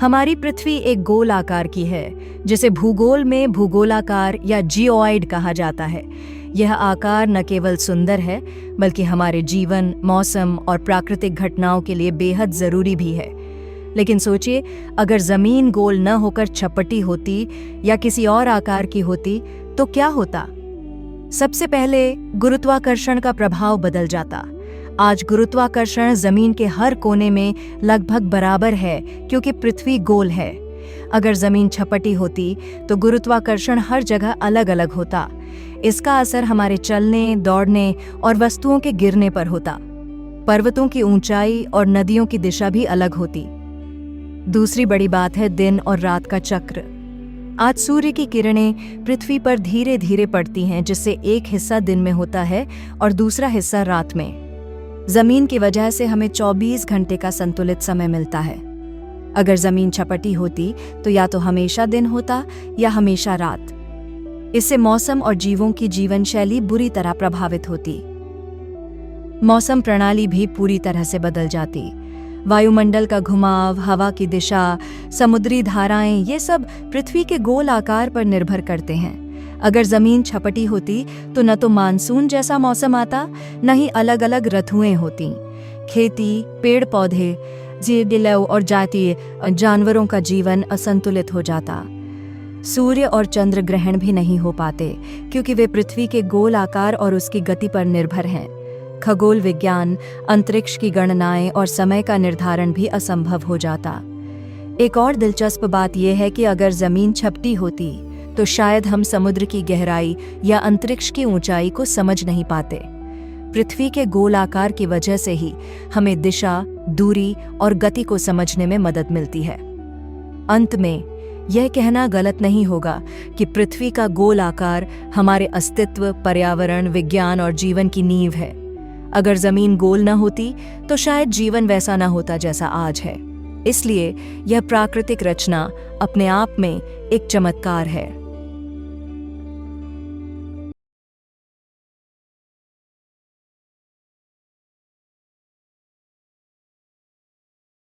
हमारी पृथ्वी एक गोल आकार की है, जिसे भूगोल में भूगोलाकार या जियोइड कहा जाता है। यह आकार न केवल सुंदर है, बल्कि हमारे जीवन, मौसम और प्राकृतिक घटनाओं के लिए बेहद ज़रूरी भी है। लेकिन सोचिए, अगर ज़मीन गोल न होकर चपटी होती या किसी और आकार की होती तो क्या होता? सबसे पहले गुरुत्वाकर्षण का प्रभाव बदल जाता। आज गुरुत्वाकर्षण जमीन के हर कोने में लगभग बराबर है, क्योंकि पृथ्वी गोल है। अगर जमीन छपटी होती तो गुरुत्वाकर्षण हर जगह अलग अलग होता। इसका असर हमारे चलने, दौड़ने और वस्तुओं के गिरने पर होता। पर्वतों की ऊंचाई और नदियों की दिशा भी अलग होती। दूसरी बड़ी बात है दिन और रात का चक्र। आज सूर्य की किरणें पृथ्वी पर धीरे धीरे पड़ती हैं, जिससे एक हिस्सा दिन में होता है और दूसरा हिस्सा रात में। जमीन की वजह से हमें 24 घंटे का संतुलित समय मिलता है। अगर जमीन छपटी होती तो या तो हमेशा दिन होता या हमेशा रात। इससे मौसम और जीवों की जीवन शैली बुरी तरह प्रभावित होती। मौसम प्रणाली भी पूरी तरह से बदल जाती। वायुमंडल का घुमाव, हवा की दिशा, समुद्री धाराएं, ये सब पृथ्वी के गोल आकार पर निर्भर करते हैं। अगर जमीन छपटी होती तो न तो मानसून जैसा मौसम आता, न ही अलग अलग ऋतुएं होती। खेती, पेड़ पौधे, जीव और जातीय जानवरों का जीवन असंतुलित हो जाता। सूर्य और चंद्र ग्रहण भी नहीं हो पाते, क्योंकि वे पृथ्वी के गोल आकार और उसकी गति पर निर्भर हैं। खगोल विज्ञान, अंतरिक्ष की गणनाएं और समय का निर्धारण भी असंभव हो जाता। एक और दिलचस्प बात यह है कि अगर जमीन छपटी होती तो शायद हम समुद्र की गहराई या अंतरिक्ष की ऊंचाई को समझ नहीं पाते। पृथ्वी के गोल आकार की वजह से ही हमें दिशा, दूरी और गति को समझने में मदद मिलती है। अंत में यह कहना गलत नहीं होगा कि पृथ्वी का गोल आकार हमारे अस्तित्व, पर्यावरण, विज्ञान और जीवन की नींव है। अगर जमीन गोल न होती तो शायद जीवन वैसा न होता जैसा आज है। इसलिए यह प्राकृतिक रचना अपने आप में एक चमत्कार है।